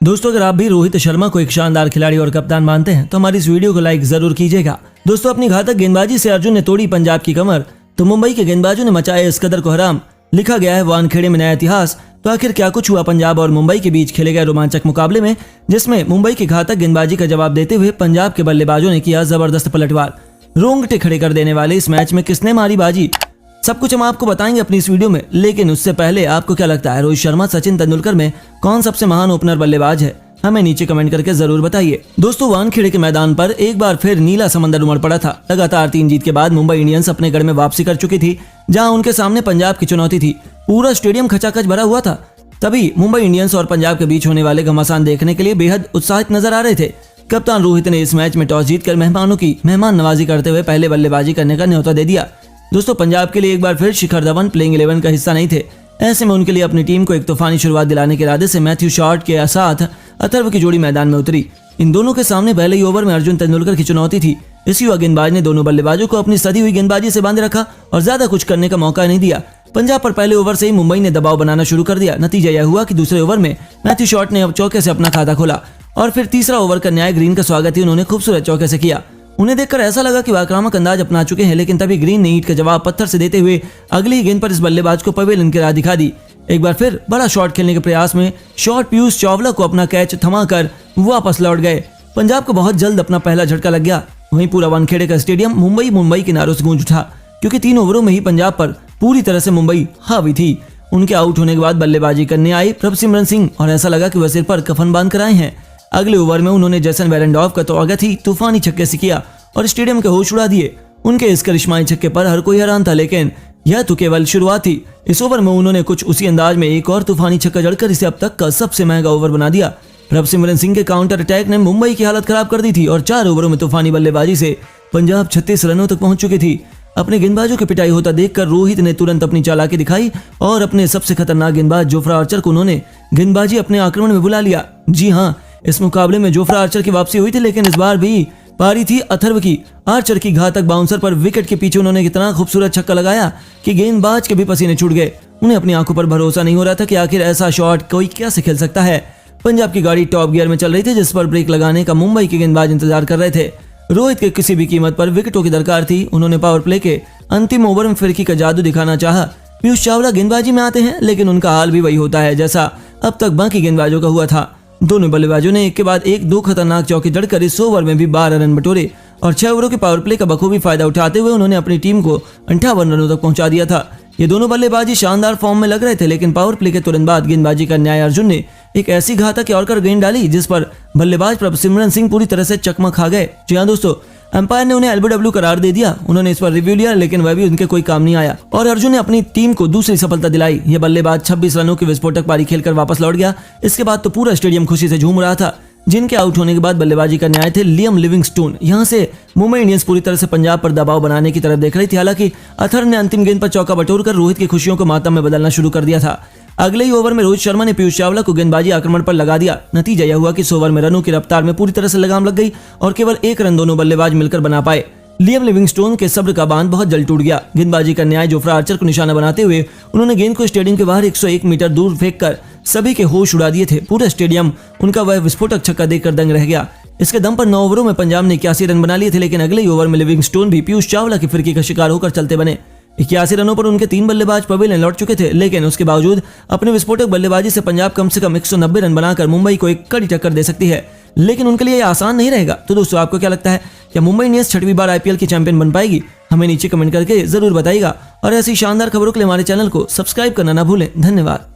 दोस्तों, अगर आप भी रोहित शर्मा को एक शानदार खिलाड़ी और कप्तान मानते हैं तो हमारी इस वीडियो को लाइक जरूर कीजिएगा। दोस्तों, अपनी घातक गेंदबाजी से अर्जुन ने तोड़ी पंजाब की कमर, तो मुंबई के गेंदबाजों ने मचाया इस कदर को हराम। लिखा गया है वानखेड़े में नया इतिहास। तो आखिर क्या कुछ हुआ पंजाब और मुंबई के बीच खेले गए रोमांचक मुकाबले में, जिसमें मुंबई की घातक गेंदबाजी का जवाब देते हुए पंजाब के बल्लेबाजों ने किया जबरदस्त पलटवार। रोंगटे खड़े कर देने वाले इस मैच में किसने मारी बाजी, सब कुछ हम आपको बताएंगे अपनी इस वीडियो में। लेकिन उससे पहले आपको क्या लगता है, रोहित शर्मा सचिन तेंदुलकर में कौन सबसे महान ओपनर बल्लेबाज है? हमें नीचे कमेंट करके जरूर बताइए। दोस्तों, वानखेड़े के मैदान पर एक बार फिर नीला समंदर उमड़ पड़ा था। लगातार 3 जीत के बाद मुंबई इंडियंस अपने गढ़ में वापसी कर चुकी थी, जहां उनके सामने पंजाब की चुनौती थी। पूरा स्टेडियम खचाखच भरा हुआ था। तभी मुंबई इंडियंस और पंजाब के बीच होने वाले घमासान देखने के लिए बेहद उत्साहित नजर आ रहे थे। कप्तान रोहित ने इस मैच में टॉस जीतकर मेहमानों की मेहमान नवाजी करते हुए पहले बल्लेबाजी करने का न्योता दे दिया। दोस्तों, पंजाब के लिए एक बार फिर शिखर धवन प्लेइंग 11 का हिस्सा नहीं थे। ऐसे में उनके लिए अपनी टीम को एक तूफानी शुरुआत दिलाने के इरादे से मैथ्यू शॉर्ट के साथ अथर्व की जोड़ी मैदान में उतरी। इन दोनों के सामने पहले ही ओवर में अर्जुन तेंदुलकर की चुनौती थी। इस युवा गेंदबाज ने दोनों बल्लेबाजों को अपनी सदी हुई गेंदबाजी से बांधे रखा और ज्यादा कुछ करने का मौका नहीं दिया। पंजाब पर पहले ओवर से ही मुंबई ने दबाव बनाना शुरू कर दिया। नतीजा यह हुआ कि दूसरे ओवर में मैथ्यू शॉर्ट ने अब चौके से अपना खाता खोला और फिर तीसरा ओवर का न्याय ग्रीन का स्वागत ही उन्होंने खूबसूरत चौके से किया। उन्हें देखकर ऐसा लगा कि वह आक्रामक अंदाज अपना चुके हैं, लेकिन तभी ग्रीन ने ईंट का जवाब पत्थर से देते हुए अगली गेंद पर इस बल्लेबाज को पवेलियन की राह दिखा दी। एक बार फिर बड़ा शॉट खेलने के प्रयास में शॉट पीयूष चावला को अपना कैच थमाकर वापस लौट गए। पंजाब को बहुत जल्द अपना पहला झटका लग गया। वहीं पूरा वानखेड़े का स्टेडियम मुंबई के नारों से गूंज उठा, क्योंकि 3 ओवरों में ही पंजाब पर पूरी तरह से मुंबई हावी थी। उनके आउट होने के बाद बल्लेबाजी करने आई प्रभसिमरन सिंह और ऐसा लगा कि वह सिर पर कफन बांध कर आए हैं। अगले ओवर में उन्होंने जेसन वेरेंडॉफ का स्वागत ही तूफानी छक्के से किया और स्टेडियम के होश उड़ा दिए। उनके इस करिश्माई छक्के पर हर कोई हैरान था, लेकिन यह तो केवल शुरुआत थी। इस ओवर में उन्होंने कुछ उसी अंदाज में एक और तूफानी छक्का जड़कर इसे अब तक का सबसे महंगा ओवर बना दिया। प्रभसिमरन सिंह के काउंटर अटैक ने मुंबई की हालत खराब कर दी थी और 4 ओवरों में तूफानी बल्लेबाजी से पंजाब 36 रनों तक पहुंच चुकी थी। अपने गेंदबाजों की पिटाई होता देखकर रोहित ने तुरंत अपनी चालाकी दिखाई और अपने सबसे खतरनाक गेंदबाज जोफ्रा आर्चर को उन्होंने गेंदबाजी अपने आक्रमण में बुला लिया। जी हाँ, इस मुकाबले में जोफ्रा आर्चर की वापसी हुई थी, लेकिन इस बार भी पारी थी अथर्व की। आर्चर की घातक बाउंसर पर विकेट के पीछे उन्होंने इतना खूबसूरत छक्का लगाया कि गेंदबाज के भी पसीने छूट गए। उन्हें अपनी आंखों पर भरोसा नहीं हो रहा था कि आखिर ऐसा शॉट कोई कैसे खेल सकता है। पंजाब की गाड़ी टॉप गियर में चल रही थी, जिस पर ब्रेक लगाने का मुंबई के गेंदबाज इंतजार कर रहे थे। रोहित के किसी भी कीमत पर विकेटों की दरकार थी। उन्होंने पावर प्ले के अंतिम ओवर में फिरकी का जादू दिखाना चाहा। पीयूष चावला गेंदबाजी में आते हैं, लेकिन उनका हाल भी वही होता है जैसा अब तक बाकी गेंदबाजों का हुआ था। दोनों बल्लेबाजों ने एक के बाद एक 2 खतरनाक चौके जड़कर इस ओवर में भी 12 रन बटोरे और 6 ओवरों के पावर प्ले का बखूबी फायदा उठाते हुए उन्होंने अपनी टीम को 58 रनों तक पहुंचा दिया था। ये दोनों बल्लेबाजी शानदार फॉर्म में लग रहे थे, लेकिन पावर प्ले के तुरंत बाद गेंदबाजी का न्याय अर्जुन ने एक ऐसी घातक यॉर्कर गेंद डाली जिस पर बल्लेबाज प्रभसिमरन सिंह पूरी तरह से चकमा खा गए। जी हाँ दोस्तों, अंपायर ने उन्हें एलबीडब्ल्यू करार दे दिया। उन्होंने इस पर रिव्यू लिया, लेकिन वह भी उनके कोई काम नहीं आया और अर्जुन ने अपनी टीम को दूसरी सफलता दिलाई। यह बल्लेबाज 26 रनों की विस्फोटक पारी खेलकर वापस लौट गया। इसके बाद तो पूरा स्टेडियम खुशी से झूम रहा था। जिनके आउट होने के बाद बल्लेबाजी करने आए थे लियम लिविंगस्टोन। यहां से मुंबई इंडियंस पूरी तरह से पंजाब पर दबाव बनाने की तरफ देख रही थी। हालांकि अथर ने अंतिम गेंद पर चौका बटोरकर रोहित की खुशियों को मातम में बदलना शुरू कर दिया था। अगले ही ओवर में रोहित शर्मा ने पीयूष चावला को गेंदबाजी आक्रमण पर लगा दिया। नतीजा यह हुआ कि इस ओवर में रनों की रफ्तार में पूरी तरह से लगाम लग गई और केवल 1 रन दोनों बल्लेबाज मिलकर बना पाए। लियम लिविंगस्टोन के सब्र का बांध बहुत जल्द टूट गया। गेंदबाजी का न्याय जोफ्रा आर्चर को निशाना बनाते हुए उन्होंने गेंद को स्टेडियम के बाहर 101 मीटर दूर फेंककर सभी के होश उड़ा दिए थे। पूरा स्टेडियम उनका वह विस्फोटक छक्का देखकर दंग रह गया। इसके दम पर 9 ओवरों में पंजाब ने 81 रन बना लिए थे, लेकिन अगले ही ओवर में लिविंगस्टोन भी पीयूष चावला की फिरकी का शिकार होकर चलते बने। 81 रनों पर उनके 3 बल्लेबाज पवेलियन लौट चुके थे, लेकिन उसके बावजूद अपने विस्फोटक बल्लेबाजी से पंजाब कम से कम 190 रन बनाकर मुंबई को एक कड़ी टक्कर दे सकती है। लेकिन उनके लिए यह आसान नहीं रहेगा। तो दोस्तों, आपको क्या लगता है, क्या मुंबई इंडियंस 6वीं बार आईपीएल की चैंपियन बन पाएगी? हमें नीचे कमेंट करके जरूर बताइएगा और ऐसी शानदार खबरों के लिए हमारे चैनल को सब्सक्राइब करना ना भूलें। धन्यवाद।